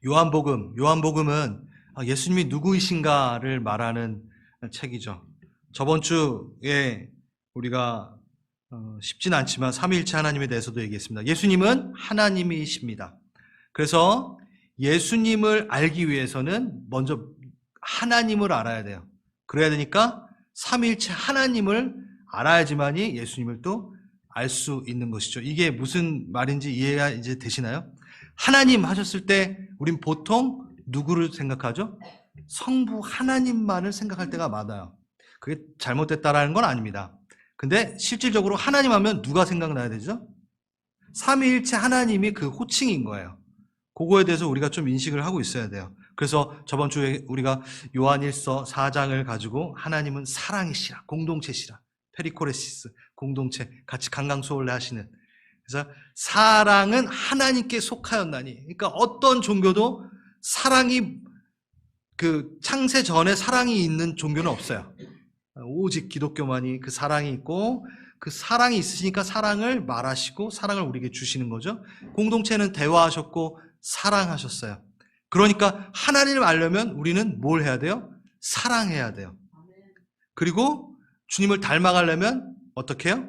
요한복음은 예수님이 누구이신가를 말하는 책이죠. 저번 주에 우리가 쉽진 않지만 삼위일체 하나님에 대해서도 얘기했습니다. 예수님은 하나님이십니다. 그래서 예수님을 알기 위해서는 먼저 하나님을 알아야 돼요. 그래야 되니까 삼위일체 하나님을 알아야지만이 예수님을 또 알 수 있는 것이죠. 이게 무슨 말인지 이해가 이제 되시나요? 하나님 하셨을 때 우린 보통 누구를 생각하죠? 성부 하나님만을 생각할 때가 많아요. 그게 잘못됐다라는 건 아닙니다. 근데 실질적으로 하나님 하면 누가 생각나야 되죠? 삼위일체 하나님이 그 호칭인 거예요. 그거에 대해서 우리가 좀 인식을 하고 있어야 돼요. 그래서 저번 주에 우리가 요한일서 4장을 가지고 하나님은 사랑이시라, 공동체시라, 페리코레시스, 공동체, 같이 강강수월래 하시는. 그래서 사랑은 하나님께 속하였나니. 그러니까 어떤 종교도 사랑이, 그 창세 전에 사랑이 있는 종교는 없어요. 오직 기독교만이 그 사랑이 있고, 그 사랑이 있으시니까 사랑을 말하시고 사랑을 우리에게 주시는 거죠. 공동체는 대화하셨고 사랑하셨어요. 그러니까 하나님을 알려면 우리는 뭘 해야 돼요? 사랑해야 돼요. 그리고 주님을 닮아가려면 어떻게 해요?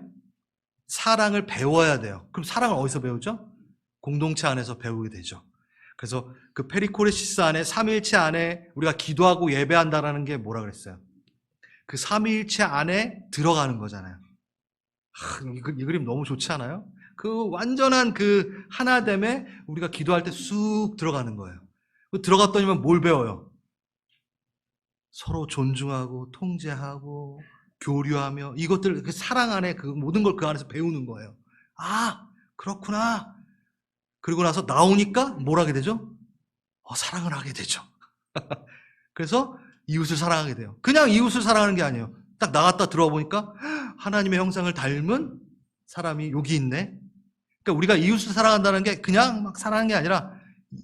사랑을 배워야 돼요. 그럼 사랑을 어디서 배우죠? 공동체 안에서 배우게 되죠. 그래서 그 페리코레시스 안에, 삼위일체 안에 우리가 기도하고 예배한다라는 게 뭐라 그랬어요? 그 삼위일체 안에 들어가는 거잖아요. 이 그림 너무 좋지 않아요? 그 완전한 그 하나됨에 우리가 기도할 때 쑥 들어가는 거예요. 들어갔더니만 뭘 배워요? 서로 존중하고 통제하고 교류하며 이것들, 그 사랑 안에 그 모든 걸 그 안에서 배우는 거예요. 아, 그렇구나. 그리고 나서 나오니까 뭘 하게 되죠? 사랑을 하게 되죠. 그래서 이웃을 사랑하게 돼요. 그냥 이웃을 사랑하는 게 아니에요. 딱 나갔다 들어와 보니까 하나님의 형상을 닮은 사람이 여기 있네. 그러니까 우리가 이웃을 사랑한다는 게 그냥 막 사랑하는 게 아니라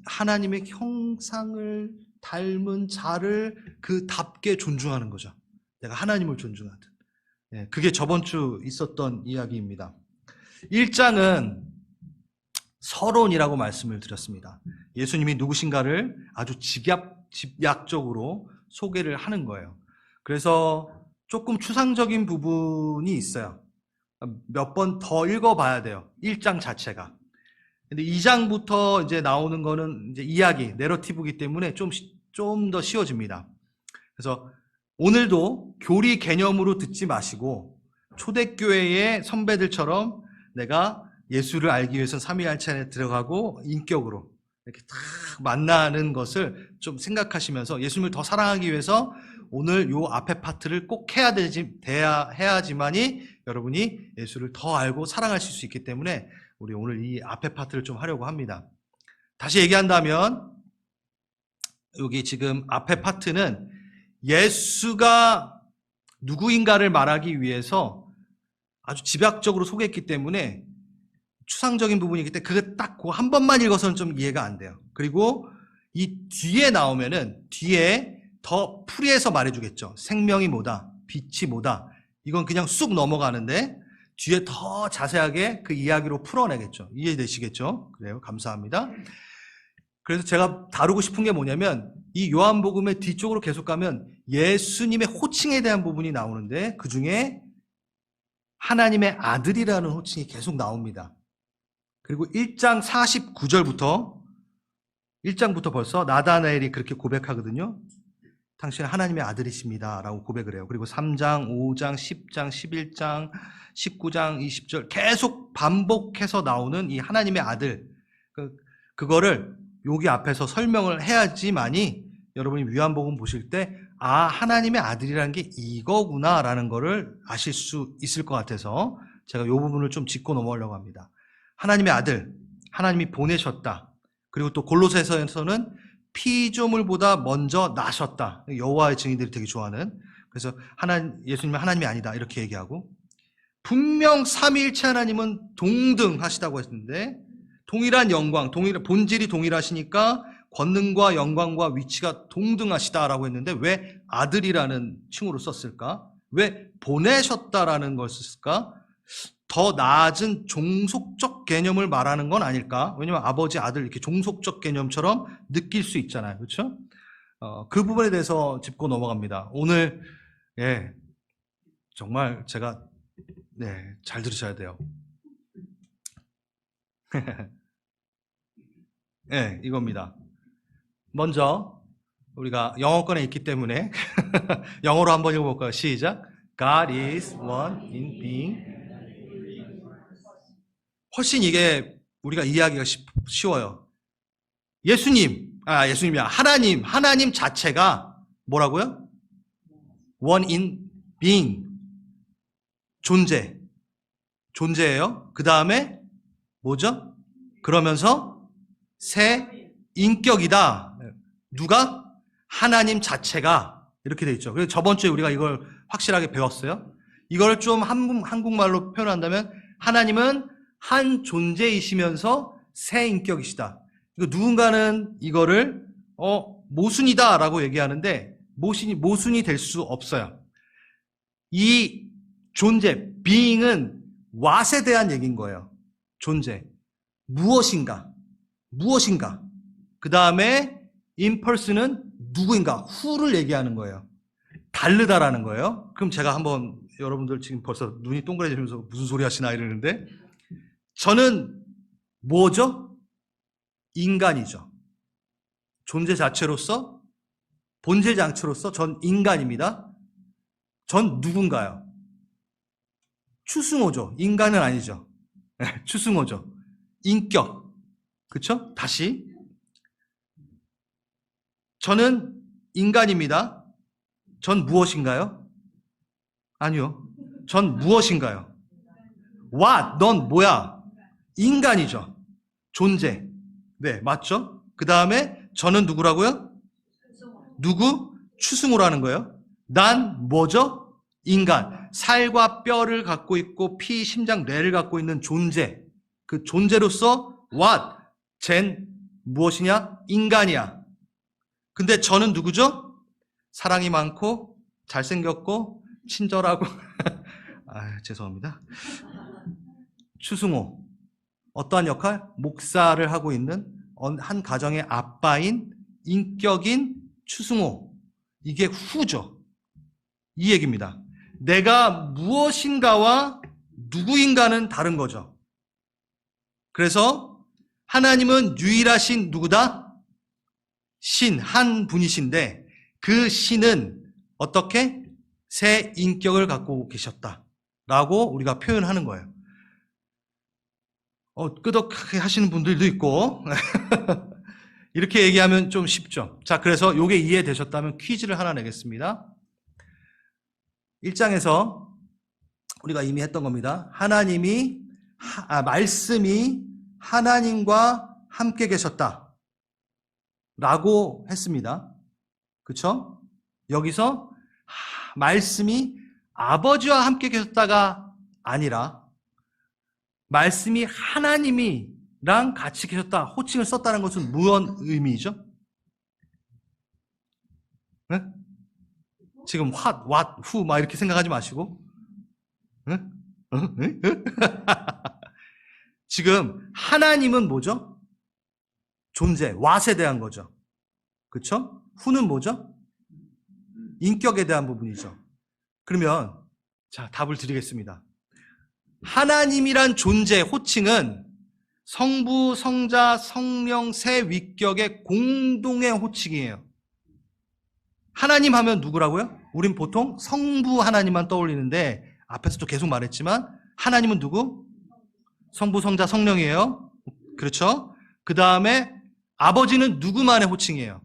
하나님의 형상을 닮은 자를 그답게 존중하는 거죠. 내가 하나님을 존중하듯. 그게 저번 주 있었던 이야기입니다. 1장은 서론이라고 말씀을 드렸습니다. 예수님이 누구신가를 아주 집약적으로 소개를 하는 거예요. 그래서 조금 추상적인 부분이 있어요. 몇 번 더 읽어봐야 돼요. 1장 자체가. 근데 2장부터 이제 나오는 거는 이제 이야기, 내러티브이기 때문에 좀 더 쉬워집니다. 그래서 오늘도 교리 개념으로 듣지 마시고 초대교회의 선배들처럼 내가 예수를 알기 위해서 삼위일체 안에 들어가고 인격으로 이렇게 딱 만나는 것을 좀 생각하시면서 예수님을 더 사랑하기 위해서 오늘 요 앞에 파트를 꼭 해야지만이 여러분이 예수를 더 알고 사랑하실 수 있기 때문에 우리 오늘 이 앞에 파트를 좀 하려고 합니다. 다시 얘기한다면 여기 지금 앞에 파트는 예수가 누구인가를 말하기 위해서 아주 집약적으로 소개했기 때문에 추상적인 부분이기 때문에 그거 딱 그 한 번만 읽어서는 좀 이해가 안 돼요. 그리고 이 뒤에 나오면은 뒤에 더 풀이해서 말해주겠죠. 생명이 뭐다, 빛이 뭐다. 이건 그냥 쑥 넘어가는데 뒤에 더 자세하게 그 이야기로 풀어내겠죠. 이해되시겠죠? 그래요. 감사합니다. 그래서 제가 다루고 싶은 게 뭐냐면 이 요한복음의 뒤쪽으로 계속 가면 예수님의 호칭에 대한 부분이 나오는데 그 중에 하나님의 아들이라는 호칭이 계속 나옵니다. 그리고 1장 49절부터 1장부터 벌써 나다나엘이 그렇게 고백하거든요. 당신은 하나님의 아들이십니다 라고 고백을 해요. 그리고 3장, 5장, 10장, 11장, 19장, 20절 계속 반복해서 나오는 이 하나님의 아들, 그거를 여기 앞에서 설명을 해야지만이 여러분이 요한복음 보실 때 하나님의 아들이라는 게 이거구나 라는 거를 아실 수 있을 것 같아서 제가 이 부분을 좀 짚고 넘어가려고 합니다. 하나님의 아들, 하나님이 보내셨다. 그리고 또 골로새서에서는 피조물보다 먼저 나셨다. 여호와의 증인들이 되게 좋아하는. 그래서 예수님은 하나님이 아니다 이렇게 얘기하고 분명 삼위일체 하나님은 동등하시다고 했는데 동일한 영광, 본질이 동일하시니까 권능과 영광과 위치가 동등하시다라고 했는데 왜 아들이라는 칭호를 썼을까? 왜 보내셨다라는 걸 썼을까? 더 낮은 종속적 개념을 말하는 건 아닐까? 왜냐면 아버지, 아들 이렇게 종속적 개념처럼 느낄 수 있잖아요. 그렇죠? 그 부분에 대해서 짚고 넘어갑니다. 오늘 정말 제가 잘 들으셔야 돼요. 이겁니다. 먼저 우리가 영어권에 있기 때문에 영어로 한번 읽어볼까요? 시작. God is one in being. 훨씬 이게 우리가 이해하기가 쉬워요. 예수님이야. 하나님 자체가 뭐라고요? One in being. 존재예요. 그 다음에 뭐죠? 그러면서 새 인격이다. 누가? 하나님 자체가. 이렇게 돼 있죠. 그래서 저번 주에 우리가 이걸 확실하게 배웠어요. 이걸 좀 한국말로 표현한다면 하나님은 한 존재이시면서 새 인격이시다. 누군가는 이거를 모순이다라고 얘기하는데 모순이 될 수 없어요. 이 존재, being은 what에 대한 얘기인 거예요. 존재. 무엇인가. 그 다음에 in person은 누구인가, who를 얘기하는 거예요. 다르다라는 거예요. 그럼 제가 한번 여러분들 지금 벌써 눈이 동그래지면서 무슨 소리 하시나 이러는데 저는 뭐죠? 인간이죠. 존재 자체로서, 본질 자체로서 전 인간입니다. 전 누군가요? 추승호죠. 인간은 아니죠. 추승호죠. 인격. 그쵸? 다시. 저는 인간입니다. 전 무엇인가요? 아니요. 전 무엇인가요? What? 넌 뭐야? 인간이죠. 존재. 네, 맞죠? 그 다음에 저는 누구라고요? 누구? 추승호라는 거예요. 난 뭐죠? 인간. 살과 뼈를 갖고 있고 피, 심장, 뇌를 갖고 있는 존재. 그 존재로서 what? 쟨 무엇이냐? 인간이야. 근데 저는 누구죠? 사랑이 많고 잘생겼고 친절하고 죄송합니다. 추승호. 어떠한 역할? 목사를 하고 있는 한 가정의 아빠인 인격인 추승호. 이게 후죠. 이 얘기입니다. 내가 무엇인가와 누구인가는 다른 거죠. 그래서 하나님은 유일하신 누구다? 신, 한 분이신데 그 신은 어떻게? 새 인격을 갖고 계셨다라고 우리가 표현하는 거예요. 끄덕하게 하시는 분들도 있고 이렇게 얘기하면 좀 쉽죠. 자, 그래서 이게 이해되셨다면 퀴즈를 하나 내겠습니다. 1장에서 우리가 이미 했던 겁니다. 말씀이 하나님과 함께 계셨다 라고 했습니다. 그쵸? 여기서 말씀이 아버지와 함께 계셨다가 아니라 말씀이 하나님이랑 같이 계셨다, 호칭을 썼다는 것은 무슨 의미죠? 네? 지금 what, who 막 이렇게 생각하지 마시고 네? 지금 하나님은 뭐죠? 존재, what에 대한 거죠. 그렇죠? who는 뭐죠? 인격에 대한 부분이죠. 그러면 자, 답을 드리겠습니다. 하나님이란 존재 호칭은 성부, 성자, 성령 세 위격의 공동의 호칭이에요. 하나님 하면 누구라고요? 우린 보통 성부 하나님만 떠올리는데 앞에서도 계속 말했지만 하나님은 누구? 성부, 성자, 성령이에요. 그렇죠? 그 다음에 아버지는 누구만의 호칭이에요?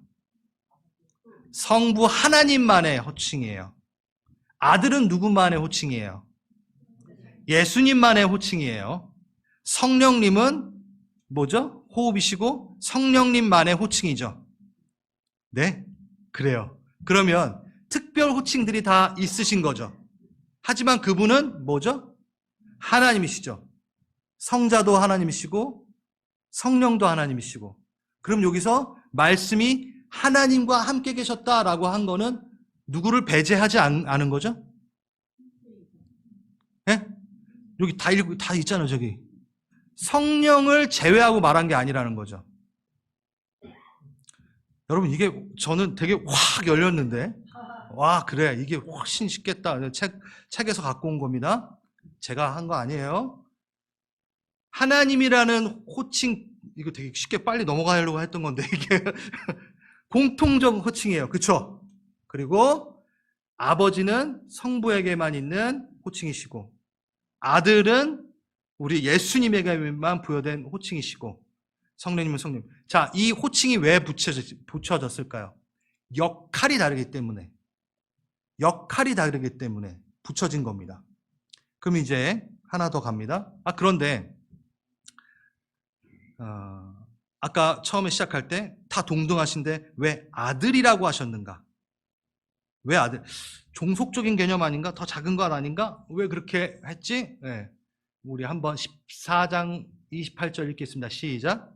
성부 하나님만의 호칭이에요. 아들은 누구만의 호칭이에요? 예수님만의 호칭이에요. 성령님은 뭐죠? 호흡이시고 성령님만의 호칭이죠. 네, 그래요. 그러면 특별 호칭들이 다 있으신 거죠. 하지만 그분은 뭐죠? 하나님이시죠. 성자도 하나님이시고 성령도 하나님이시고. 그럼 여기서 말씀이 하나님과 함께 계셨다라고 한 거는 누구를 배제하지 않은 거죠? 네? 여기 다 있잖아요, 저기. 성령을 제외하고 말한 게 아니라는 거죠. 여러분, 이게 저는 되게 확 열렸는데, 와, 그래, 이게 훨씬 쉽겠다. 책에서 갖고 온 겁니다. 제가 한 거 아니에요. 하나님이라는 호칭, 이거 되게 쉽게 빨리 넘어가려고 했던 건데, 이게 공통적 호칭이에요. 그쵸? 그리고 아버지는 성부에게만 있는 호칭이시고, 아들은 우리 예수님에게만 부여된 호칭이시고, 성령님은 성령. 자, 이 호칭이 왜 붙여졌을까요? 역할이 다르기 때문에. 역할이 다르기 때문에 붙여진 겁니다. 그럼 이제 하나 더 갑니다. 그런데 아까 처음에 시작할 때 다 동등하신데 왜 아들이라고 하셨는가? 왜 아들? 종속적인 개념 아닌가? 더 작은 것 아닌가? 왜 그렇게 했지? 네. 우리 한번 14장 28절 읽겠습니다. 시작.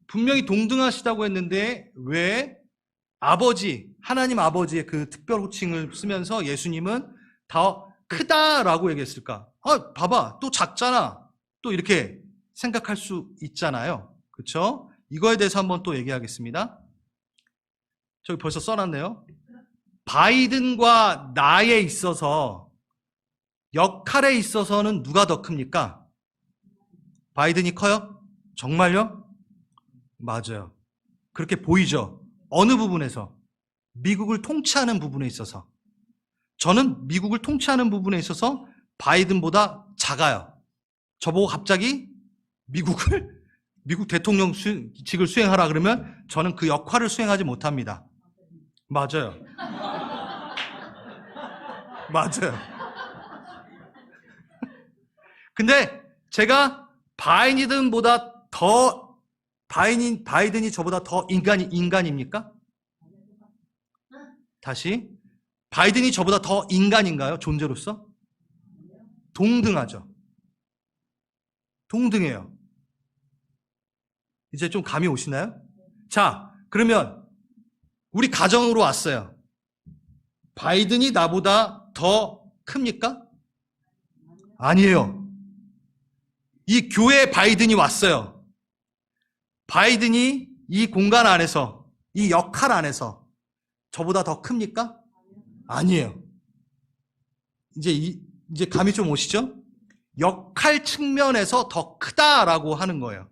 분명히 동등하시다고 했는데 왜 아버지, 하나님 아버지의 그 특별 호칭을 쓰면서 예수님은 더 크다라고 얘기했을까? 봐봐, 또 작잖아. 또 이렇게 생각할 수 있잖아요. 그렇죠? 이거에 대해서 한번 또 얘기하겠습니다. 저기 벌써 써놨네요. 바이든과 나에 있어서 역할에 있어서는 누가 더 큽니까? 바이든이 커요? 정말요? 맞아요. 그렇게 보이죠? 어느 부분에서? 미국을 통치하는 부분에 있어서. 저는 미국을 통치하는 부분에 있어서 바이든보다 작아요. 저보고 갑자기 미국 대통령직을 수행하라 그러면 저는 그 역할을 수행하지 못합니다. 맞아요. 맞아요. 근데 제가 바이든이 저보다 더 인간입니까? 다시. 바이든이 저보다 더 인간인가요? 존재로서? 동등하죠. 동등해요. 이제 좀 감이 오시나요? 자, 그러면 우리 가정으로 왔어요. 바이든이 나보다 더 큽니까? 아니에요. 이 교회에 바이든이 왔어요. 바이든이 이 공간 안에서, 이 역할 안에서 저보다 더 큽니까? 아니에요. 이제 감이 좀 오시죠? 역할 측면에서 더 크다라고 하는 거예요.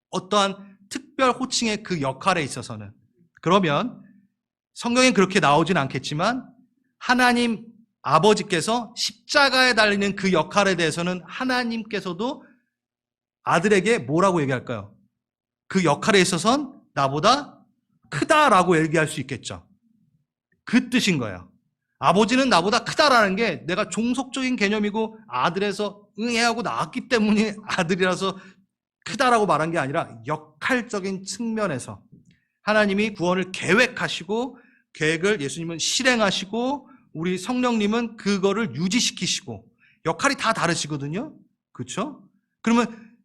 어떠한 특별 호칭의 그 역할에 있어서는. 그러면 성경엔 그렇게 나오진 않겠지만 하나님 아버지께서 십자가에 달리는 그 역할에 대해서는 하나님께서도 아들에게 뭐라고 얘기할까요? 그 역할에 있어서는 나보다 크다라고 얘기할 수 있겠죠. 그 뜻인 거예요. 아버지는 나보다 크다라는 게 내가 종속적인 개념이고 아들에서 응애하고 낳았기 때문에 아들이라서 크다라고 말한 게 아니라 역할적인 측면에서 하나님이 구원을 계획하시고 계획을 예수님은 실행하시고 우리 성령님은 그거를 유지시키시고 역할이 다 다르시거든요. 그렇죠? 그러면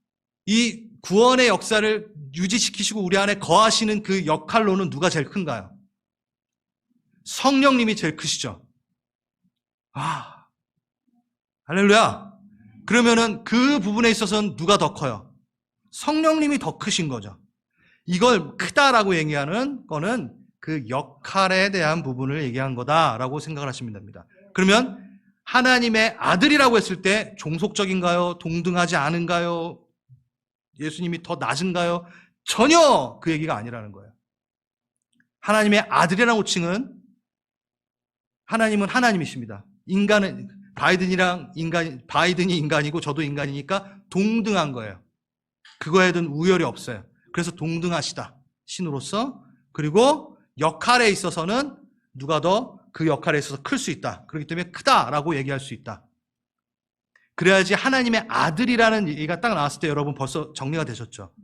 이 구원의 역사를 유지시키시고 우리 안에 거하시는 그 역할로는 누가 제일 큰가요? 성령님이 제일 크시죠. 할렐루야. 그러면은 그 부분에 있어서는 누가 더 커요? 성령님이 더 크신 거죠. 이걸 크다라고 얘기하는 거는 그 역할에 대한 부분을 얘기한 거다라고 생각을 하시면 됩니다. 그러면 하나님의 아들이라고 했을 때 종속적인가요? 동등하지 않은가요? 예수님이 더 낮은가요? 전혀 그 얘기가 아니라는 거예요. 하나님의 아들이라는 호칭은 하나님은 하나님이십니다. 바이든이 인간이고 저도 인간이니까 동등한 거예요. 그거에 대한 우열이 없어요. 그래서 동등하시다. 신으로서. 그리고 역할에 있어서는 누가 더 그 역할에 있어서 클 수 있다. 그렇기 때문에 크다라고 얘기할 수 있다. 그래야지 하나님의 아들이라는 얘기가 딱 나왔을 때 여러분 벌써 정리가 되셨죠?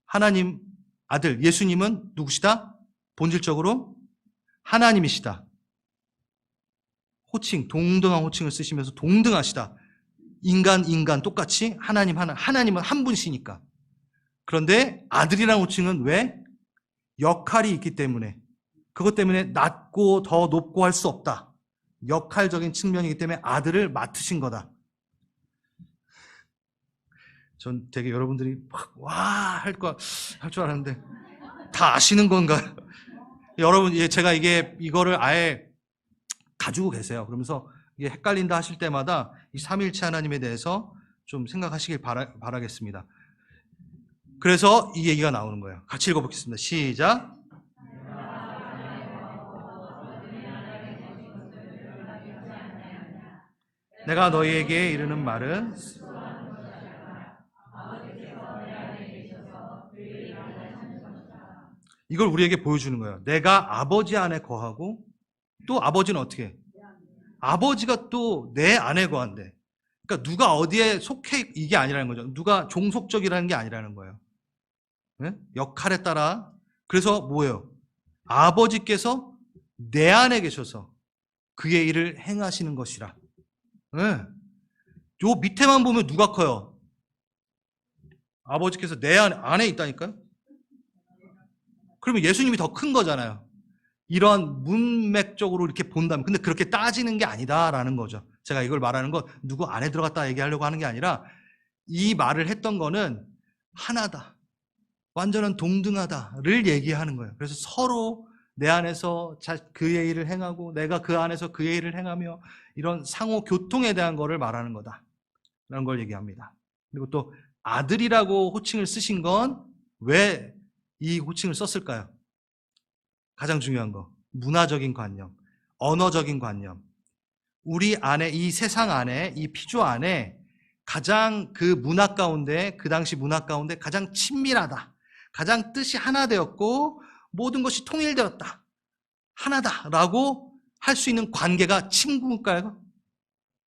하나님 아들 예수님은 누구시다? 본질적으로 하나님이시다. 호칭, 동등한 호칭을 쓰시면서 동등하시다. 인간 똑같이 하나님은 한 분이시니까. 그런데 아들이라는 호칭은 왜? 역할이 있기 때문에. 그것 때문에 낮고 더 높고 할 수 없다. 역할적인 측면이기 때문에 아들을 맡으신 거다. 전 되게 여러분들이 와 할 줄 알았는데 다 아시는 건가요? 여러분, 제가 이거를 아예 가지고 계세요. 그러면서 이게 헷갈린다 하실 때마다 이 삼위일체 하나님에 대해서 좀 생각하시길 바라겠습니다. 그래서 이 얘기가 나오는 거예요. 같이 읽어보겠습니다. 시작. 내가 너희에게 이르는 말은 이걸 우리에게 보여주는 거예요. 내가 아버지 안에 거하고 또 아버지는 어떻게 해? 아버지가 또 내 안에 거한대. 그러니까 누가 어디에 속해 이게 아니라는 거죠. 누가 종속적이라는 게 아니라는 거예요. 네? 역할에 따라. 그래서 뭐예요? 아버지께서 내 안에 계셔서 그의 일을 행하시는 것이라. 네. 요 밑에만 보면 누가 커요? 아버지께서 내 안에 있다니까요? 그러면 예수님이 더 큰 거잖아요. 이런 문맥적으로 이렇게 본다면. 근데 그렇게 따지는 게 아니다라는 거죠. 제가 이걸 말하는 건 누구 안에 들어갔다 얘기하려고 하는 게 아니라 이 말을 했던 거는 하나다. 완전한 동등하다를 얘기하는 거예요. 그래서 서로 내 안에서 그의 일을 행하고 내가 그 안에서 그의 일을 행하며 이런 상호 교통에 대한 거를 말하는 거다. 라는 걸 얘기합니다. 그리고 또 아들이라고 호칭을 쓰신 건 왜 이 호칭을 썼을까요? 가장 중요한 거, 문화적인 관념, 언어적인 관념. 우리 안에, 이 세상 안에, 이 피조 안에 가장 그 문화 가운데, 그 당시 문화 가운데 가장 친밀하다. 가장 뜻이 하나 되었고 모든 것이 통일되었다. 하나다라고 할 수 있는 관계가 친구일까요?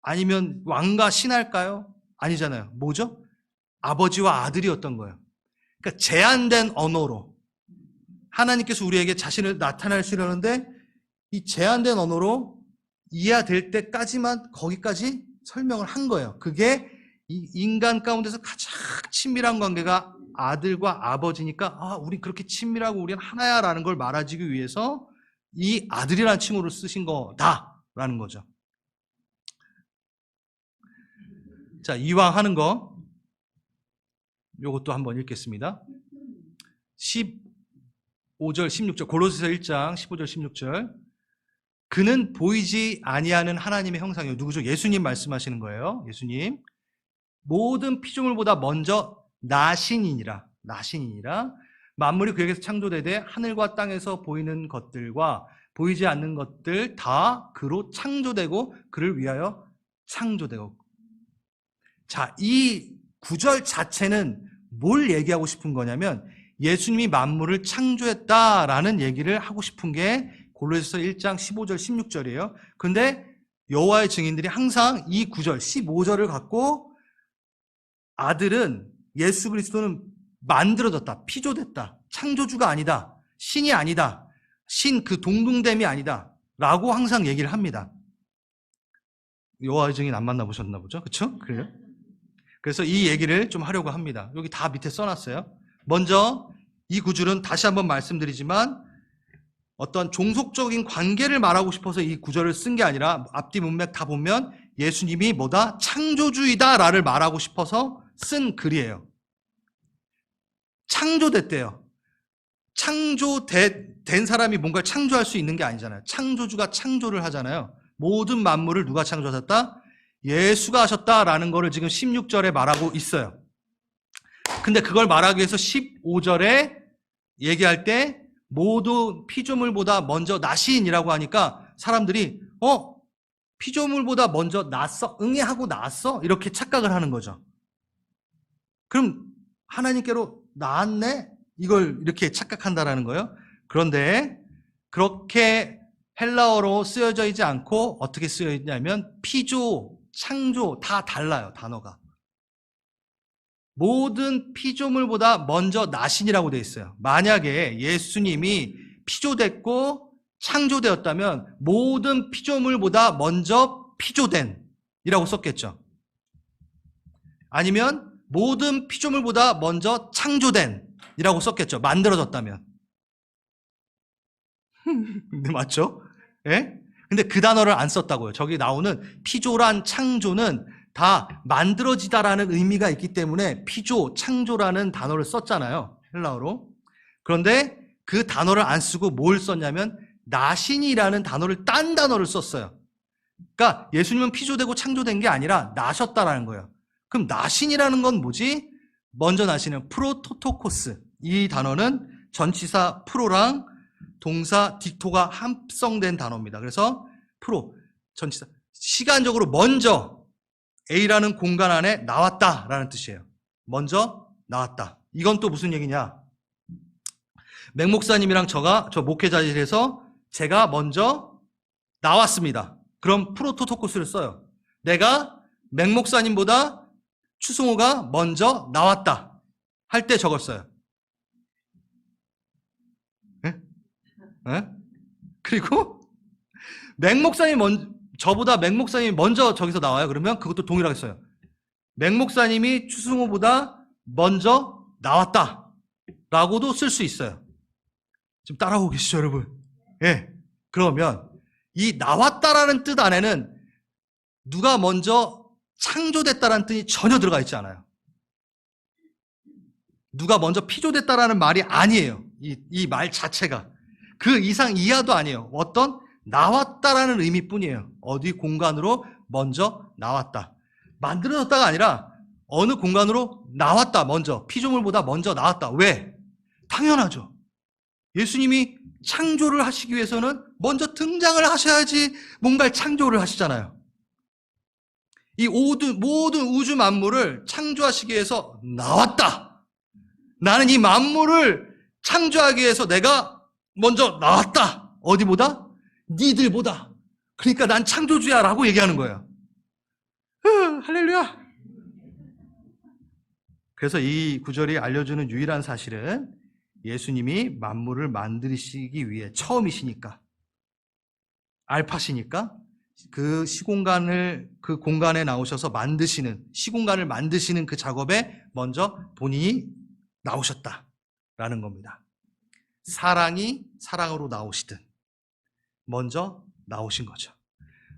아니면 왕과 신할까요? 아니잖아요. 뭐죠? 아버지와 아들이었던 거예요. 그러니까 제한된 언어로 하나님께서 우리에게 자신을 나타내시려는데 이 제한된 언어로 이해될 때까지만 거기까지 설명을 한 거예요. 그게 이 인간 가운데서 가장 친밀한 관계가 아들과 아버지니까 우리 그렇게 친밀하고 우리는 하나야라는 걸 말하기 위해서 이 아들이라는 칭호를 쓰신 거다라는 거죠. 자, 이왕 하는 거 요것도 한번 읽겠습니다. 15절 16절 골로새서 1장 15절 16절 그는 보이지 아니하는 하나님의 형상이요. 누구죠? 예수님 말씀하시는 거예요. 예수님. 모든 피조물보다 먼저 나신이니라 만물이 그에게서 창조되되 하늘과 땅에서 보이는 것들과 보이지 않는 것들 다 그로 창조되고 그를 위하여 창조되고. 자, 이 구절 자체는 뭘 얘기하고 싶은 거냐면 예수님이 만물을 창조했다라는 얘기를 하고 싶은 게 골로새서 1장 15절 16절이에요. 근데 여호와의 증인들이 항상 이 구절 15절을 갖고 아들은 예수 그리스도는 만들어졌다, 피조됐다, 창조주가 아니다, 신이 아니다, 신 그 동등됨이 아니다 라고 항상 얘기를 합니다. 여호와의 증인 안 만나보셨나 보죠? 그렇죠? 그래요? 그래서 이 얘기를 좀 하려고 합니다. 여기 다 밑에 써놨어요. 먼저 이 구절은 다시 한번 말씀드리지만 어떤 종속적인 관계를 말하고 싶어서 이 구절을 쓴 게 아니라 앞뒤 문맥 다 보면 예수님이 뭐다? 창조주이다라를 말하고 싶어서 쓴 글이에요. 창조됐대요. 창조된 사람이 뭔가를 창조할 수 있는 게 아니잖아요. 창조주가 창조를 하잖아요. 모든 만물을 누가 창조하셨다? 예수가 하셨다라는 거를 지금 16절에 말하고 있어요. 근데 그걸 말하기 위해서 15절에 얘기할 때 모두 피조물보다 먼저 나신이라고 하니까 사람들이 피조물보다 먼저 났어? 응애하고 나왔어? 이렇게 착각을 하는 거죠. 그럼 하나님께로 나왔네? 이걸 이렇게 착각한다라는 거예요. 그런데 그렇게 헬라어로 쓰여져 있지 않고 어떻게 쓰여 있냐면 피조, 창조 다 달라요. 단어가. 모든 피조물보다 먼저 나신이라고 되어 있어요. 만약에 예수님이 피조됐고 창조되었다면 모든 피조물보다 먼저 피조된 이라고 썼겠죠. 아니면 모든 피조물보다 먼저 창조된 이라고 썼겠죠. 만들어졌다면. 근데 맞죠? 예? 근데 그 단어를 안 썼다고요. 저기 나오는 피조란 창조는 다 만들어지다라는 의미가 있기 때문에 피조, 창조라는 단어를 썼잖아요. 헬라어로. 그런데 그 단어를 안 쓰고 뭘 썼냐면 나신이라는 단어를 딴 단어를 썼어요. 그러니까 예수님은 피조되고 창조된 게 아니라 나셨다라는 거예요. 그럼 나신이라는 건 뭐지? 먼저 나시는 프로토토코스. 이 단어는 전치사 프로랑 동사 딕토가 합성된 단어입니다. 그래서 프로, 전치사. 시간적으로 먼저 A라는 공간 안에 나왔다라는 뜻이에요. 먼저 나왔다. 이건 또 무슨 얘기냐? 맹 목사님이랑 저 목회자실에서 제가 먼저 나왔습니다. 그럼 프로토토코스를 써요. 내가 맹 목사님보다 추승호가 먼저 나왔다 할 때 저걸 써요. 네? 네? 그리고 맹 목사님 저보다 맹 목사님이 먼저 저기서 나와요. 그러면 그것도 동일하게 써요. 맹 목사님이 추승호보다 먼저 나왔다 라고도 쓸 수 있어요. 지금 따라오고 계시죠, 여러분? 예. 그러면 이 나왔다라는 뜻 안에는 누가 먼저 창조됐다라는 뜻이 전혀 들어가 있지 않아요. 누가 먼저 피조됐다라는 말이 아니에요. 이 말 자체가. 그 이상 이하도 아니에요. 어떤 나왔다라는 의미뿐이에요. 어디 공간으로 먼저 나왔다. 만들어졌다가 아니라 어느 공간으로 나왔다. 먼저. 피조물보다 먼저 나왔다. 왜? 당연하죠. 예수님이 창조를 하시기 위해서는 먼저 등장을 하셔야지 뭔가를 창조를 하시잖아요. 이 모든 우주 만물을 창조하시기 위해서 나왔다. 나는 이 만물을 창조하기 위해서 내가 먼저 나왔다. 어디보다? 니들보다. 그러니까 난 창조주야 라고 얘기하는 거예요. 할렐루야. 그래서 이 구절이 알려주는 유일한 사실은 예수님이 만물을 만드시기 위해 처음이시니까, 알파시니까 그 시공간을 그 공간에 나오셔서 시공간을 만드시는 그 작업에 먼저 본인이 나오셨다라는 겁니다. 사랑이 사랑으로 나오시든 먼저 나오신 거죠.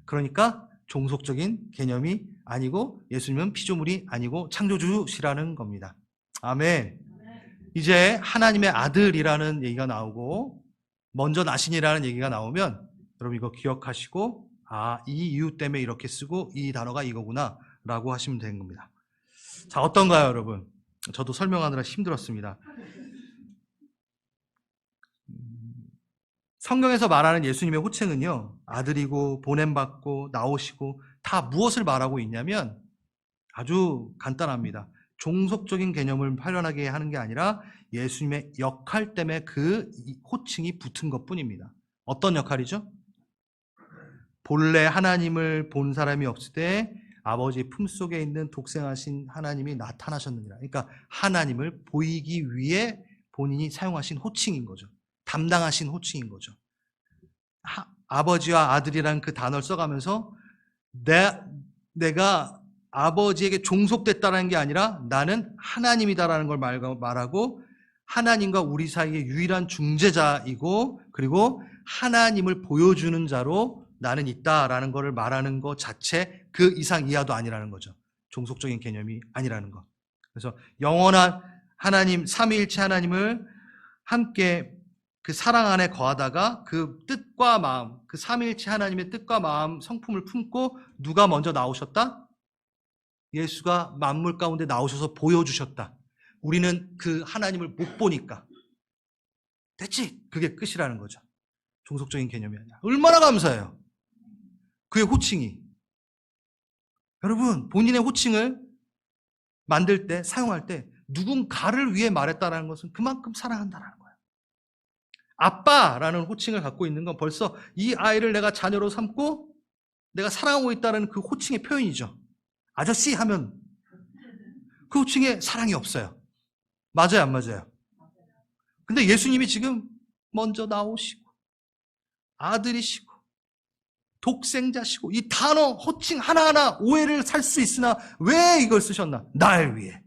그러니까 종속적인 개념이 아니고 예수님은 피조물이 아니고 창조주시라는 겁니다. 아멘. 이제 하나님의 아들이라는 얘기가 나오고 먼저 나신이라는 얘기가 나오면 여러분 이거 기억하시고 이 이유 때문에 이렇게 쓰고 이 단어가 이거구나 라고 하시면 되는 겁니다. 자, 어떤가요, 여러분? 저도 설명하느라 힘들었습니다. 성경에서 말하는 예수님의 호칭은요, 아들이고 보냄받고 나오시고 다 무엇을 말하고 있냐면 아주 간단합니다. 종속적인 개념을 발현하게 하는 게 아니라 예수님의 역할 때문에 그 호칭이 붙은 것뿐입니다. 어떤 역할이죠? 본래 하나님을 본 사람이 없을 때 아버지 품속에 있는 독생하신 하나님이 나타나셨느니라. 그러니까 하나님을 보이기 위해 본인이 사용하신 호칭인 거죠. 담당하신 호칭인 거죠. 아버지와 아들이라는 그 단어를 써가면서 내가 아버지에게 종속됐다는 게 아니라 나는 하나님이다라는 걸 말하고 하나님과 우리 사이의 유일한 중재자이고 그리고 하나님을 보여주는 자로 나는 있다라는 것을 말하는 것 자체 그 이상 이하도 아니라는 거죠. 종속적인 개념이 아니라는 것. 그래서 영원한 하나님, 삼위일체 하나님을 함께 그 사랑 안에 거하다가 그 뜻과 마음, 그 삼위일체 하나님의 뜻과 마음, 성품을 품고 누가 먼저 나오셨다? 예수가 만물 가운데 나오셔서 보여주셨다. 우리는 그 하나님을 못 보니까. 됐지? 그게 끝이라는 거죠. 종속적인 개념이 아니라. 얼마나 감사해요. 그의 호칭이. 여러분, 본인의 호칭을 만들 때, 사용할 때 누군가를 위해 말했다는 것은 그만큼 사랑한다는 거예요. 아빠라는 호칭을 갖고 있는 건 벌써 이 아이를 내가 자녀로 삼고 내가 사랑하고 있다는 그 호칭의 표현이죠. 아저씨 하면 그 호칭에 사랑이 없어요. 맞아요, 안 맞아요? 근데 예수님이 지금 먼저 나오시고 아들이시고 독생자시고 이 단어 호칭 하나하나 오해를 살 수 있으나 왜 이걸 쓰셨나? 날 위해.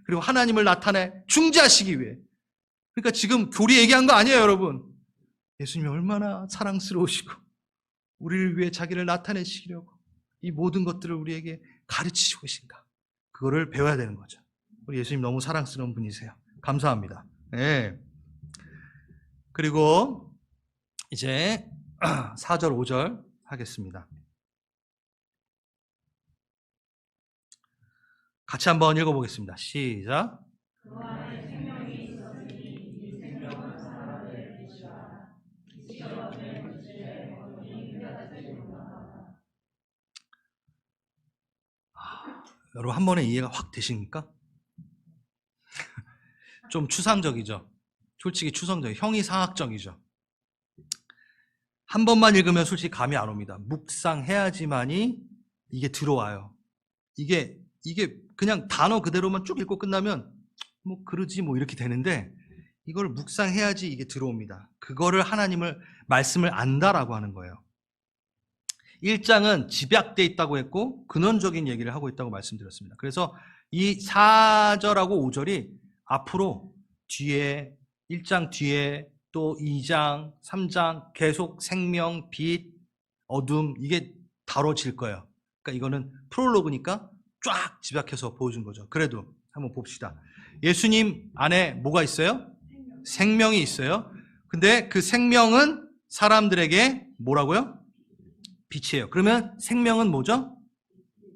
그리고 하나님을 나타내 중재하시기 위해. 그러니까 지금 교리 얘기한 거 아니에요, 여러분. 예수님이 얼마나 사랑스러우시고 우리를 위해 자기를 나타내시려고 이 모든 것들을 우리에게 가르치시고 계신가. 그거를 배워야 되는 거죠. 우리 예수님 너무 사랑스러운 분이세요. 감사합니다. 네. 그리고 이제 4절, 5절 하겠습니다. 같이 한번 읽어보겠습니다. 시작. 여러분 한 번에 이해가 확 되십니까? 좀 추상적이죠. 솔직히 추상적이죠. 형이상학적이죠. 한 번만 읽으면 솔직히 감이 안 옵니다. 묵상해야지만이 이게 들어와요. 이게 그냥 단어 그대로만 쭉 읽고 끝나면 뭐 그러지 뭐 이렇게 되는데 이걸 묵상해야지 이게 들어옵니다. 그거를 하나님을 말씀을 안다라고 하는 거예요. 1장은 집약돼 있다고 했고 근원적인 얘기를 하고 있다고 말씀드렸습니다. 그래서 이 4절하고 5절이 앞으로 뒤에 1장 뒤에 또 2장, 3장 계속 생명, 빛, 어둠 이게 다뤄질 거예요. 그러니까 이거는 프롤로그니까 쫙 집약해서 보여준 거죠. 그래도 한번 봅시다. 예수님 안에 뭐가 있어요? 생명이 있어요. 근데 그 생명은 사람들에게 뭐라고요? 빛이에요. 그러면 생명은 뭐죠?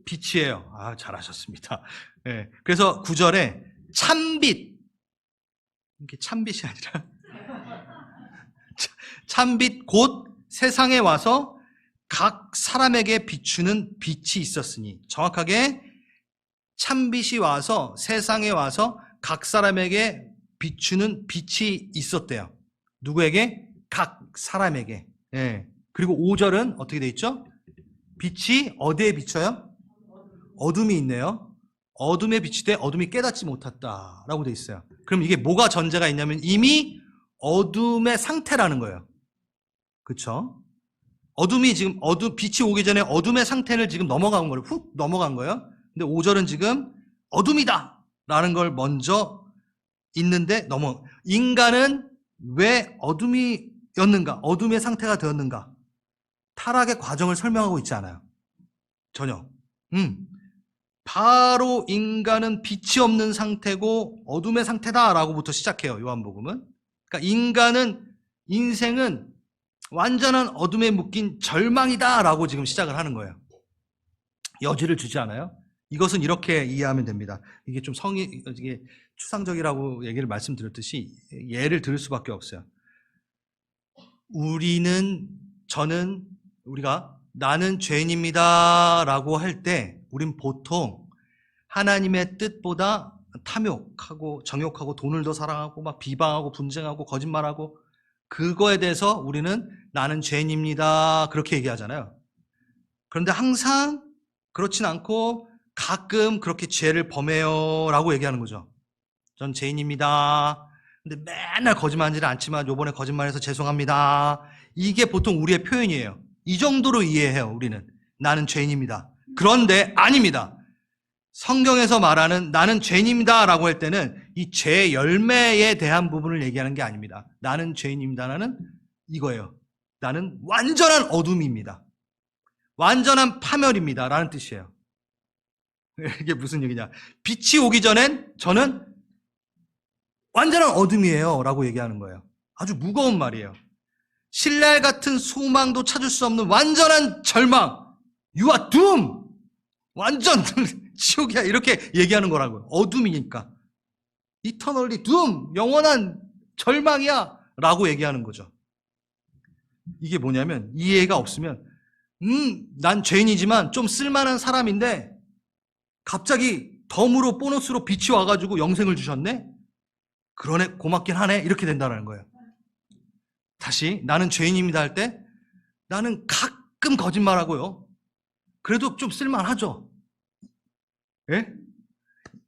빛이에요. 아, 잘하셨습니다. 네. 그래서 9절에 참빛, 이게 참빛이 아니라 참빛 곧 세상에 와서 각 사람에게 비추는 빛이 있었으니, 정확하게 참빛이 와서 세상에 와서 각 사람에게 비추는 빛이 있었대요. 누구에게? 각 사람에게. 예. 그리고 5절은 어떻게 돼 있죠? 빛이 어디에 비춰요? 어둠이 있네요. 어둠에 비치되 어둠이 깨닫지 못했다라고 돼 있어요. 그럼 이게 뭐가 전제가 있냐면 이미 어둠의 상태라는 거예요. 그렇죠? 어둠이 지금 빛이 오기 전에 어둠의 상태를 지금 넘어간 거예요. 훅 넘어간 거예요. 근데 5절은 지금 어둠이다 라는 걸 먼저 있는데 인간은 왜 어둠이었는가? 어둠의 상태가 되었는가? 타락의 과정을 설명하고 있지 않아요. 전혀. 바로 인간은 빛이 없는 상태고 어둠의 상태다라고부터 시작해요. 요한복음은. 그러니까 인생은 완전한 어둠에 묶인 절망이다라고 지금 시작을 하는 거예요. 여지를 주지 않아요. 이것은 이렇게 이해하면 됩니다. 이게 좀 이게 추상적이라고 얘기를 말씀드렸듯이 예를 들을 수밖에 없어요. 우리가 나는 죄인입니다 라고 할 때 우린 보통 하나님의 뜻보다 탐욕하고 정욕하고 돈을 더 사랑하고 막 비방하고 분쟁하고 거짓말하고 그거에 대해서 우리는 나는 죄인입니다 그렇게 얘기하잖아요. 그런데 항상 그렇진 않고 가끔 그렇게 죄를 범해요 라고 얘기하는 거죠. 전 죄인입니다. 근데 맨날 거짓말하지는 않지만 요번에 거짓말해서 죄송합니다. 이게 보통 우리의 표현이에요. 이 정도로 이해해요. 우리는 나는 죄인입니다. 그런데 아닙니다. 성경에서 말하는 나는 죄인입니다 라고 할 때는 이 죄 열매에 대한 부분을 얘기하는 게 아닙니다. 나는 죄인입니다는 이거예요. 나는 완전한 어둠입니다. 완전한 파멸입니다 라는 뜻이에요. 이게 무슨 얘기냐? 빛이 오기 전엔 저는 완전한 어둠이에요 라고 얘기하는 거예요. 아주 무거운 말이에요. 신랄 같은 소망도 찾을 수 없는 완전한 절망. You are doom. 완전 지옥이야 이렇게 얘기하는 거라고요. 어둠이니까. Eternally doom. 영원한 절망이야 라고 얘기하는 거죠. 이게 뭐냐면 이해가 없으면 난 죄인이지만 좀 쓸만한 사람인데 갑자기 덤으로 보너스로 빛이 와가지고 영생을 주셨네? 그러네 고맙긴 하네 이렇게 된다는 거예요. 다시 나는 죄인입니다 할 때 나는 가끔 거짓말하고요. 그래도 좀 쓸만하죠. 예?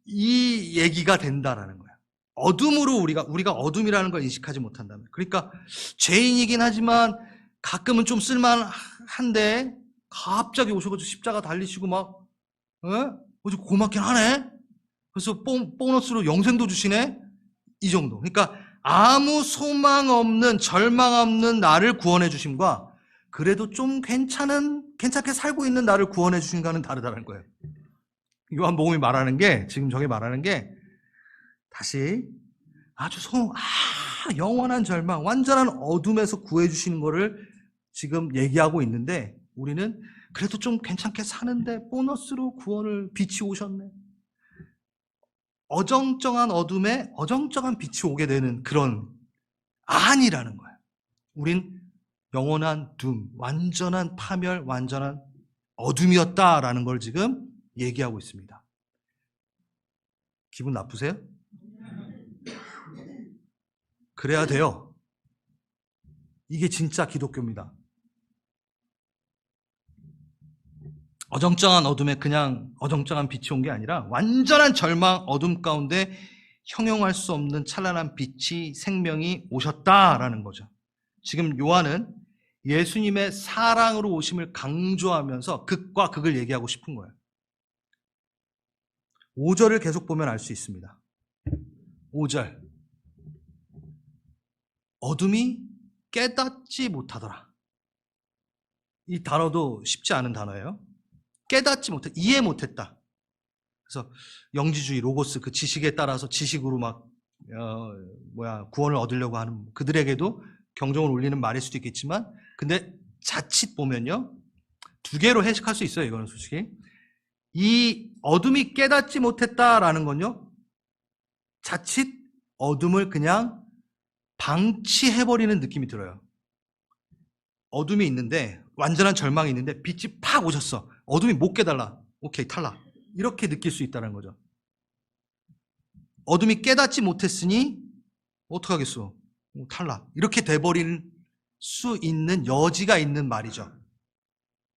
이 얘기가 된다라는 거예요. 어둠으로 우리가 어둠이라는 걸 인식하지 못한다면. 그러니까 죄인이긴 하지만 가끔은 좀 쓸만한데 갑자기 오셔가지고 십자가 달리시고 막 어디 고맙긴 하네. 그래서 보너스로 영생도 주시네. 이 정도. 그러니까 아무 소망 없는, 절망 없는 나를 구원해 주심과 그래도 좀 괜찮게 살고 있는 나를 구원해 주신가는 다르다는 거예요. 요한복음이 말하는 게, 지금 저게 말하는 게, 다시 아주 영원한 절망, 완전한 어둠에서 구해 주시는 거를 지금 얘기하고 있는데, 우리는 그래도 좀 괜찮게 사는데 보너스로 구원을, 빛이 오셨네. 어정쩡한 어둠에 어정쩡한 빛이 오게 되는 그런, 아니라는 거예요. 우린 영원한 완전한 파멸, 완전한 어둠이었다라는 걸 지금 얘기하고 있습니다. 기분 나쁘세요? 그래야 돼요. 이게 진짜 기독교입니다. 어정쩡한 어둠에 그냥 어정쩡한 빛이 온 게 아니라 완전한 절망, 어둠 가운데 형용할 수 없는 찬란한 빛이, 생명이 오셨다라는 거죠. 지금 요한은 예수님의 사랑으로 오심을 강조하면서 극과 극을 얘기하고 싶은 거예요. 5절을 계속 보면 알 수 있습니다. 5절. 어둠이 깨닫지 못하더라. 이 단어도 쉽지 않은 단어예요. 깨닫지 못해, 이해 못했다. 그래서 영지주의, 로고스, 그 지식에 따라서 지식으로 구원을 얻으려고 하는 그들에게도 경종을 울리는 말일 수도 있겠지만, 근데 자칫 보면요, 두 개로 해석할 수 있어요. 이거는 솔직히. 이 어둠이 깨닫지 못했다라는 건요, 자칫 어둠을 그냥 방치해버리는 느낌이 들어요. 어둠이 있는데, 완전한 절망이 있는데 빛이 팍 오셨어. 어둠이 못 깨달라. 오케이, 탈락. 이렇게 느낄 수 있다는 거죠. 어둠이 깨닫지 못했으니 어떡하겠어? 탈락. 이렇게 돼버릴 수 있는 여지가 있는 말이죠.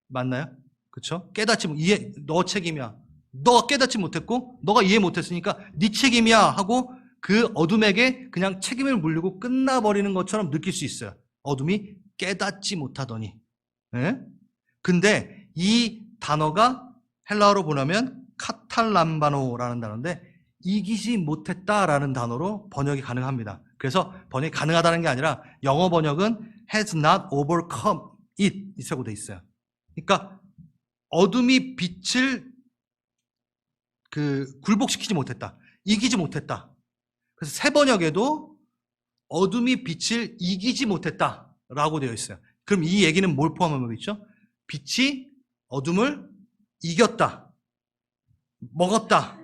맞나요? 그렇죠? 깨닫지 못, 너 책임이야. 너가 깨닫지 못했고 너가 이해 못했으니까 네 책임이야 하고 그 어둠에게 그냥 책임을 물리고 끝나버리는 것처럼 느낄 수 있어요. 어둠이 깨닫지 못하더니. 네? 근데 이 단어가 헬라어로 보면 카탈람바노라는 단어인데, 이기지 못했다라는 단어로 번역이 가능합니다. 그래서 번역이 가능하다는 게 아니라 영어 번역은 has not overcome it 이라고 돼 있어요. 그러니까 어둠이 빛을 굴복시키지 못했다, 이기지 못했다. 그래서 새 번역에도 어둠이 빛을 이기지 못했다라고 되어 있어요. 그럼 이 얘기는 뭘 포함하고 있죠? 빛이 어둠을 이겼다, 먹었다,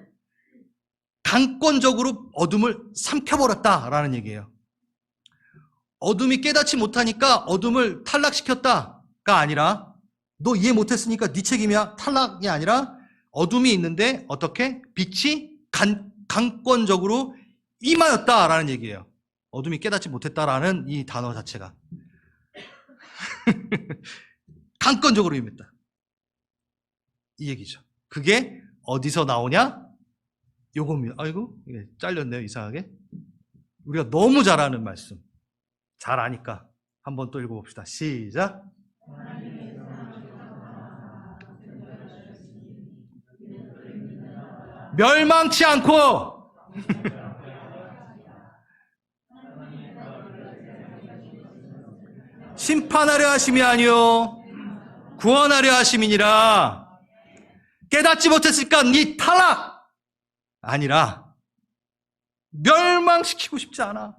강권적으로 어둠을 삼켜버렸다라는 얘기예요. 어둠이 깨닫지 못하니까 어둠을 탈락시켰다가 아니라, 너 이해 못했으니까 네 책임이야, 탈락이 아니라, 어둠이 있는데 어떻게? 빛이 강권적으로 임하였다라는 얘기예요. 어둠이 깨닫지 못했다라는 이 단어 자체가 강권적으로 임했다, 이 얘기죠. 그게 어디서 나오냐? 요겁니다. 아이고, 이게 잘렸네요, 이상하게. 우리가 너무 잘 아는 말씀, 잘 아니까 한번 또 읽어봅시다. 시작. 멸망치 않고 심판하려 하심이 아니요 구원하려 하심이니라. 깨닫지 못했으니까 네 탈락 아니라, 멸망시키고 싶지 않아.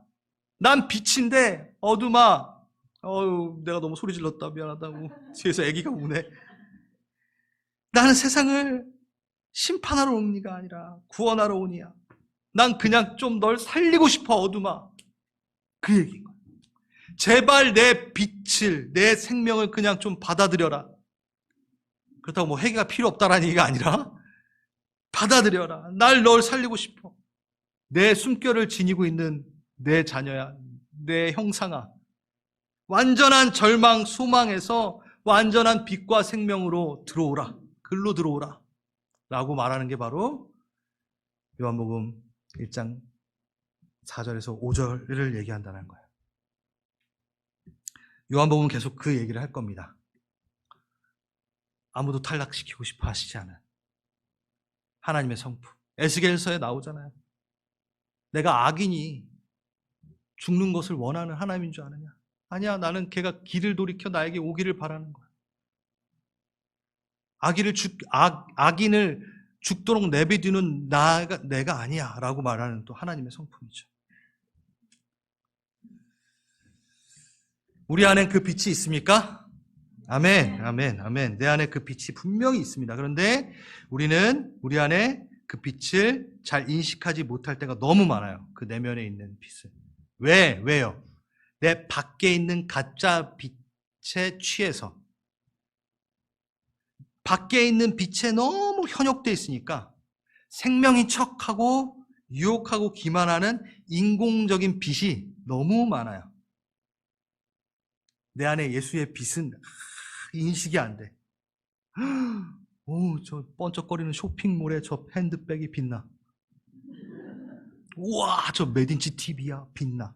난 빛인데 어둠아, 내가 너무 소리 질렀다, 미안하다고. 뒤에서 아기가 우네. 나는 세상을 심판하러 온 이가 아니라 구원하러 온 이야. 난 그냥 좀 널 살리고 싶어, 어둠아. 그 얘기인 거야. 제발 내 빛을, 내 생명을 그냥 좀 받아들여라. 그렇다고 뭐 회개가 필요 없다라는 얘기가 아니라, 받아들여라. 널 살리고 싶어. 내 숨결을 지니고 있는 내 자녀야, 내 형상아. 완전한 절망, 소망에서 완전한 빛과 생명으로 들어오라. 글로 들어오라. 라고 말하는 게 바로 요한복음 1장 4절에서 5절을 얘기한다는 거예요. 요한복음은 계속 그 얘기를 할 겁니다. 아무도 탈락시키고 싶어 하시지 않은 하나님의 성품. 에스겔서에 나오잖아요. 내가 악인이 죽는 것을 원하는 하나님인 줄 아느냐? 아니야, 나는 걔가 길을 돌이켜 나에게 오기를 바라는 거야. 악인을 죽도록 내비두는 내가 아니야 라고 말하는 또 하나님의 성품이죠. 우리 안에 그 빛이 있습니까? 아멘, 아멘, 아멘. 내 안에 그 빛이 분명히 있습니다. 그런데 우리는 우리 안에 그 빛을 잘 인식하지 못할 때가 너무 많아요. 그 내면에 있는 빛을. 왜요? 내 밖에 있는 가짜 빛에 취해서. 밖에 있는 빛에 너무 현혹되어 있으니까 생명인 척하고 유혹하고 기만하는 인공적인 빛이 너무 많아요. 내 안에 예수의 빛은 인식이 안 돼. 오, 저 번쩍거리는 쇼핑몰에 저 핸드백이 빛나. 우와, 저 매딘치 TV야, 빛나.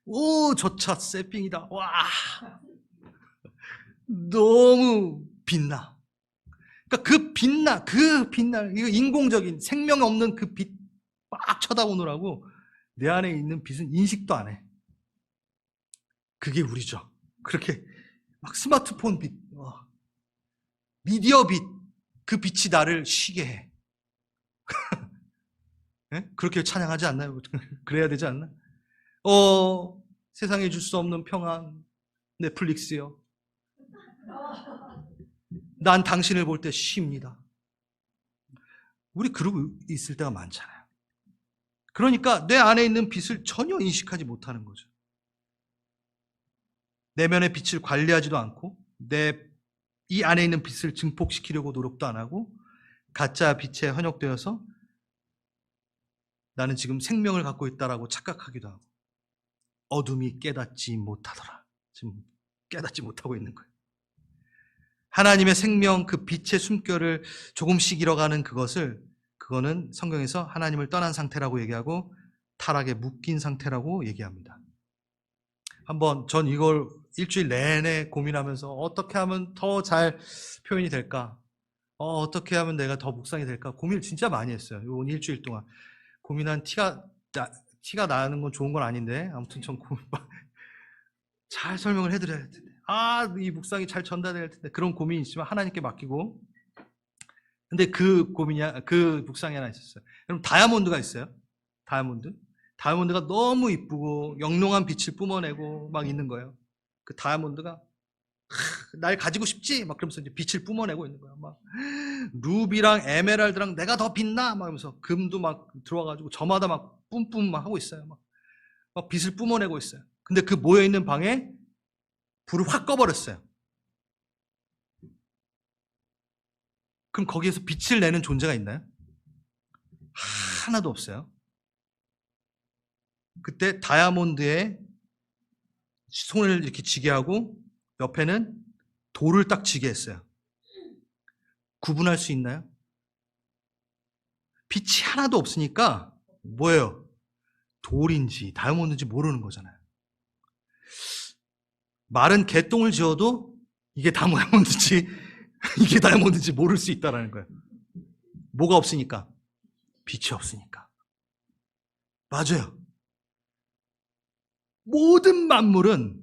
오, 저 차 새삥이다. 와, 너무 빛나. 그러니까 그 빛나, 이거 인공적인 생명 없는 그 빛 막 쳐다보느라고 내 안에 있는 빛은 인식도 안 해. 그게 우리죠. 그렇게 막 스마트폰 빛, 미디어 빛, 그 빛이 나를 쉬게 해. 네? 그렇게 찬양하지 않나요? 그래야 되지 않나? 세상에 줄 수 없는 평안, 넷플릭스요. 난 당신을 볼 때 쉽니다. 우리 그러고 있을 때가 많잖아요. 그러니까 내 안에 있는 빛을 전혀 인식하지 못하는 거죠. 내면의 빛을 관리하지도 않고 이 안에 있는 빛을 증폭시키려고 노력도 안 하고 가짜 빛에 현혹되어서 나는 지금 생명을 갖고 있다라고 착각하기도 하고 어둠이 깨닫지 못하더라. 지금 깨닫지 못하고 있는 거예요. 하나님의 생명 그 빛의 숨결을 조금씩 잃어가는 그거는 성경에서 하나님을 떠난 상태라고 얘기하고 타락에 묶인 상태라고 얘기합니다. 한번 전 이걸 일주일 내내 고민하면서 어떻게 하면 더 잘 표현이 될까? 어떻게 하면 내가 더 묵상이 될까? 고민을 진짜 많이 했어요. 이번 일주일 동안. 고민한 티가 나는 건 좋은 건 아닌데 아무튼 전 잘 설명을 해드려야 할 텐데 이 묵상이 잘 전달될 텐데 그런 고민이 있지만 하나님께 맡기고 근데 그 묵상이 하나 있었어요. 여러분 다이아몬드가 있어요. 다이아몬드가 너무 이쁘고 영롱한 빛을 뿜어내고 막 있는 거예요. 그 다이아몬드가 날 가지고 싶지? 막 그러면서 이제 빛을 뿜어내고 있는 거야. 막 루비랑 에메랄드랑 내가 더 빛나? 막 하면서 금도 막 들어와가지고 저마다 막 뿜뿜 막 하고 있어요. 막 빛을 뿜어내고 있어요. 근데 그 모여있는 방에 불을 확 꺼버렸어요. 그럼 거기에서 빛을 내는 존재가 있나요? 하나도 없어요. 그때 다이아몬드에 손을 이렇게 쥐게 하고 옆에는 돌을 딱 쥐게 했어요. 구분할 수 있나요? 빛이 하나도 없으니까 뭐예요? 돌인지 다이아몬드인지 모르는 거잖아요. 마른 개똥을 지어도 이게 다이아몬드인지 이게 다이아몬드인지 모를 수 있다는 거예요. 뭐가 없으니까? 빛이 없으니까. 맞아요. 모든 만물은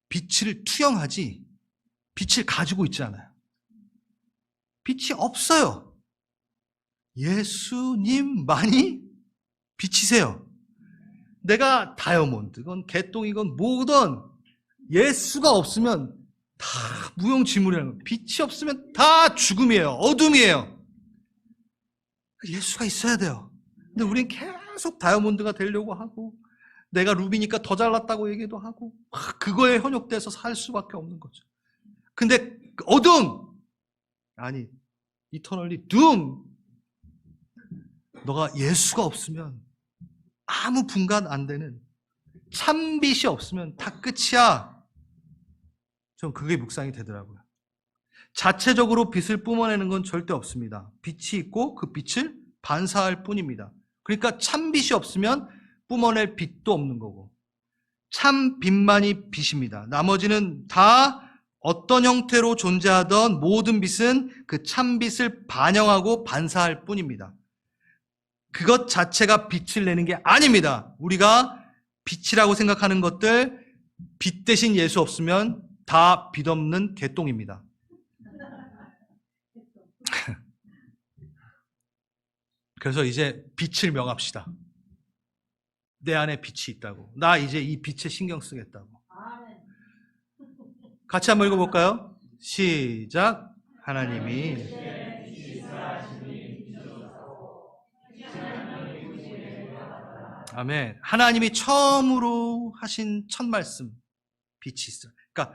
빛을 투영하지 빛을 가지고 있지 않아요. 빛이 없어요. 예수님만이 빛이세요. 내가 다이아몬드건 개똥이건 뭐든 예수가 없으면 다 무용지물이라는 거예요. 빛이 없으면 다 죽음이에요. 어둠이에요. 예수가 있어야 돼요. 근데 우린 계속 다이아몬드가 되려고 하고 내가 루비니까 더 잘났다고 얘기도 하고 그거에 현혹돼서 살 수밖에 없는 거죠. 근데 어둠! 아니 이터널리 둠! 너가 예수가 없으면 아무 분간 안 되는 참빛이 없으면 다 끝이야. 전 그게 묵상이 되더라고요. 자체적으로 빛을 뿜어내는 건 절대 없습니다. 빛이 있고 그 빛을 반사할 뿐입니다. 그러니까 참빛이 없으면 뿜어낼 빛도 없는 거고 참 빛만이 빛입니다. 나머지는 다 어떤 형태로 존재하던 모든 빛은 그 참빛을 반영하고 반사할 뿐입니다. 그것 자체가 빛을 내는 게 아닙니다. 우리가 빛이라고 생각하는 것들, 빛 대신 예수 없으면 다 빛 없는 개똥입니다. 그래서 이제 빛을 명합시다. 내 안에 빛이 있다고. 나 이제 이 빛에 신경 쓰겠다고. 같이 한번 읽어볼까요? 시작. 하나님이 아멘. 하나님이 처음으로 하신 첫 말씀, 빛이 있어요. 그러니까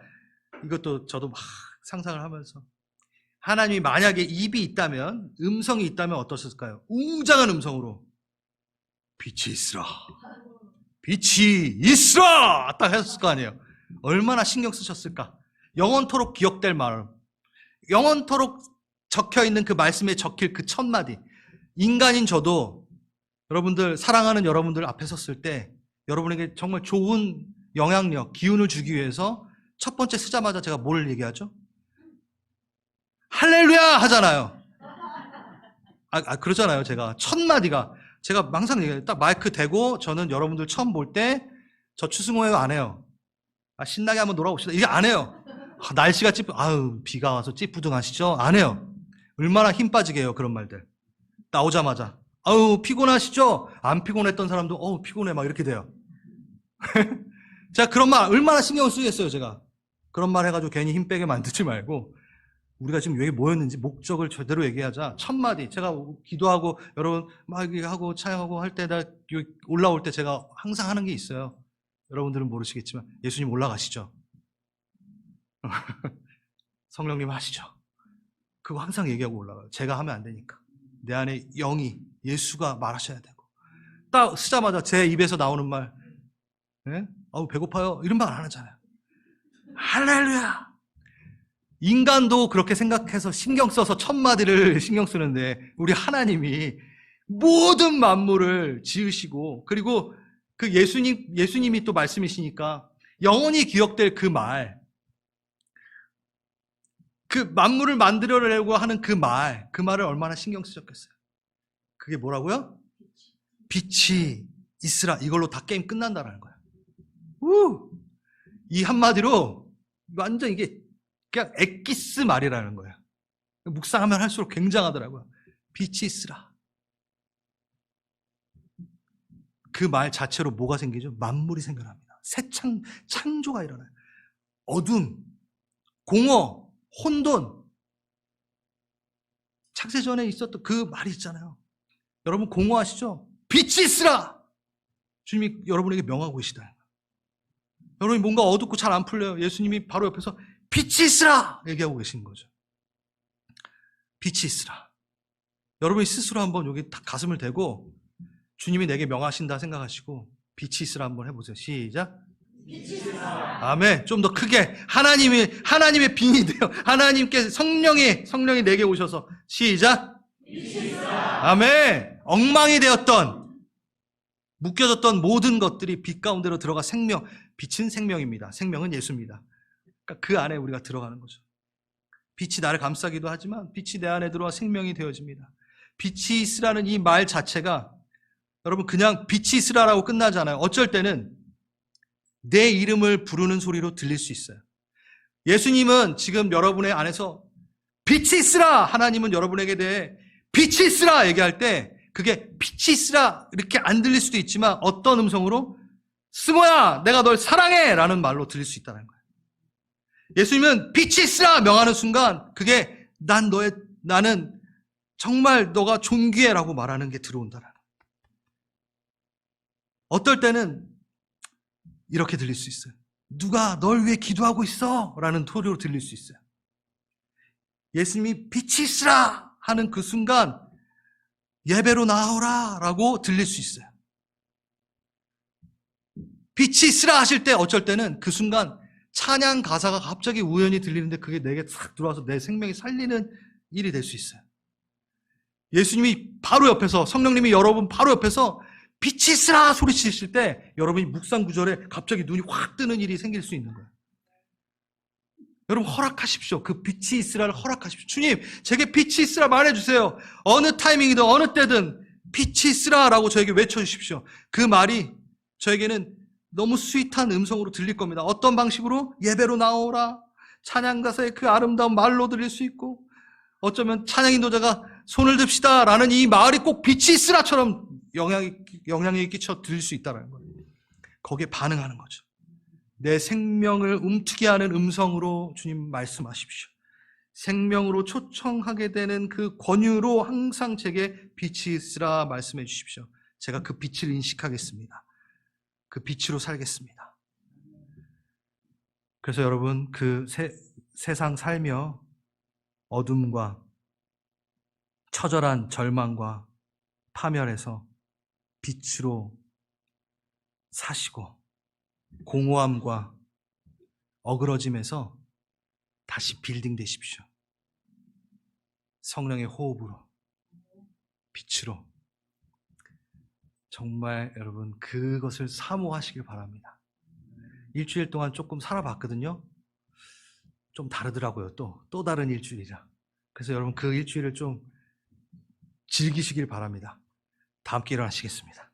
이것도 저도 막 상상을 하면서 하나님이 만약에 입이 있다면, 음성이 있다면 어떠셨을까요? 웅장한 음성으로 빛이 있으라. 빛이 있으라! 딱 했을 거 아니에요. 얼마나 신경 쓰셨을까? 영원토록 기억될 말, 영원토록 적혀있는 그 말씀에 적힐 그 첫 마디. 인간인 저도 여러분들, 사랑하는 여러분들 앞에 섰을 때 여러분에게 정말 좋은 영향력, 기운을 주기 위해서 첫 번째 쓰자마자 제가 뭘 얘기하죠? 할렐루야! 하잖아요. 그러잖아요. 제가 첫 마디가, 제가 항상 얘기해요. 딱 마이크 대고 저는 여러분들 처음 볼 때 저 추승호예요 안 해요. 신나게 한번 놀아봅시다. 이게 안 해요. 날씨가 비가 와서 찌뿌둥하시죠? 안 해요. 얼마나 힘 빠지게 해요, 그런 말들. 나오자마자. 피곤하시죠? 안 피곤했던 사람도, 피곤해, 막 이렇게 돼요. 제가 그런 말 얼마나 신경을 쓰겠어요, 제가. 그런 말 해가지고 괜히 힘 빼게 만들지 말고, 우리가 지금 여기 모였는지 목적을 제대로 얘기하자. 첫 마디. 제가 기도하고, 여러분, 막 하고, 찬양하고 할 때, 올라올 때 제가 항상 하는 게 있어요. 여러분들은 모르시겠지만, 예수님 올라가시죠. 성령님 하시죠. 그거 항상 얘기하고 올라가요. 제가 하면 안 되니까. 내 안에 영이, 예수가 말하셔야 되고. 딱 쓰자마자 제 입에서 나오는 말, 네? 배고파요. 이런 말 안 하잖아요. 할렐루야! 인간도 그렇게 생각해서 신경 써서 첫 마디를 신경 쓰는데, 우리 하나님이 모든 만물을 지으시고, 그리고 그 예수님이 또 말씀이시니까 영원히 기억될 그 말, 그 만물을 만들어내려고 하는 그 말을 얼마나 신경 쓰셨겠어요. 그게 뭐라고요? 빛이 있으라. 이걸로 다 게임 끝난다라는 거야. 이 한마디로 완전 이게 그냥 엑기스 말이라는 거야. 묵상하면 할수록 굉장하더라고요. 빛이 있으라. 그 말 자체로 뭐가 생기죠? 만물이 생겨납니다. 새 창조가 일어나요. 어둠, 공허, 혼돈. 창세전에 있었던 그 말이 있잖아요. 여러분 공허하시죠? 빛이 있으라! 주님이 여러분에게 명하고 계시다. 여러분이 뭔가 어둡고 잘 안 풀려요. 예수님이 바로 옆에서 빛이 있으라! 얘기하고 계시는 거죠. 빛이 있으라. 여러분이 스스로 한번 여기 딱 가슴을 대고 주님이 내게 명하신다 생각하시고 빛이 있으라 한번 해보세요. 시작. 빛이 있으라. 아멘. 좀 더 크게 하나님의 빙이 돼요. 하나님께 성령이 내게 오셔서 시작. 빛이 있으라. 아멘. 엉망이 되었던 묶여졌던 모든 것들이 빛 가운데로 들어가 빛은 생명입니다. 생명은 예수입니다. 그러니까 그 안에 우리가 들어가는 거죠. 빛이 나를 감싸기도 하지만 빛이 내 안에 들어와 생명이 되어집니다. 빛이 있으라는 이 말 자체가 여러분 그냥 빛이 있으라라고 끝나지 않아요. 어쩔 때는 내 이름을 부르는 소리로 들릴 수 있어요. 예수님은 지금 여러분의 안에서 빛이 있으라! 하나님은 여러분에게 대해 빛이 있으라! 얘기할 때 그게 빛이 있으라! 이렇게 안 들릴 수도 있지만 어떤 음성으로 승호야! 내가 널 사랑해! 라는 말로 들릴 수 있다는 거예요. 예수님은 빛이 있으라! 명하는 순간 그게 나는 정말 너가 존귀해 라고 말하는 게 들어온다는 거예요. 어떨 때는 이렇게 들릴 수 있어요. 누가 널 위해 기도하고 있어? 라는 소리로 들릴 수 있어요. 예수님이 빛이 있으라! 하는 그 순간 예배로 나오라! 라고 들릴 수 있어요. 빛이 있으라 하실 때 어쩔 때는 그 순간 찬양 가사가 갑자기 우연히 들리는데 그게 내게 싹 들어와서 내 생명이 살리는 일이 될 수 있어요. 예수님이 바로 옆에서, 성령님이 여러분 바로 옆에서 빛이 있으라 소리치실 때 여러분이 묵상 구절에 갑자기 눈이 확 뜨는 일이 생길 수 있는 거예요. 여러분 허락하십시오. 그 빛이 있으라를 허락하십시오. 주님, 제게 빛이 있으라 말해주세요. 어느 타이밍이든 어느 때든 빛이 있으라라고 저에게 외쳐주십시오. 그 말이 저에게는 너무 스윗한 음성으로 들릴 겁니다. 어떤 방식으로? 예배로 나오라. 찬양 가사의 그 아름다운 말로 들릴 수 있고, 어쩌면 찬양 인도자가 손을 듭시다 라는 이 마을이 꼭 빛이 있으라처럼 영향이 끼쳐 들릴 수 있다는 거예요. 거기에 반응하는 거죠. 내 생명을 움트게 하는 음성으로 주님 말씀하십시오. 생명으로 초청하게 되는 그 권유로 항상 제게 빛이 있으라 말씀해 주십시오. 제가 그 빛을 인식하겠습니다. 그 빛으로 살겠습니다. 그래서 여러분, 그 세상 살며 어둠과 처절한 절망과 파멸에서 빛으로 사시고, 공허함과 어그러짐에서 다시 빌딩 되십시오. 성령의 호흡으로, 빛으로. 정말 여러분, 그것을 사모하시길 바랍니다. 일주일 동안 조금 살아봤거든요. 좀 다르더라고요. 또 다른 일주일이라. 그래서 여러분, 그 일주일을 좀 즐기시길 바랍니다. 다 함께 일어나시겠습니다.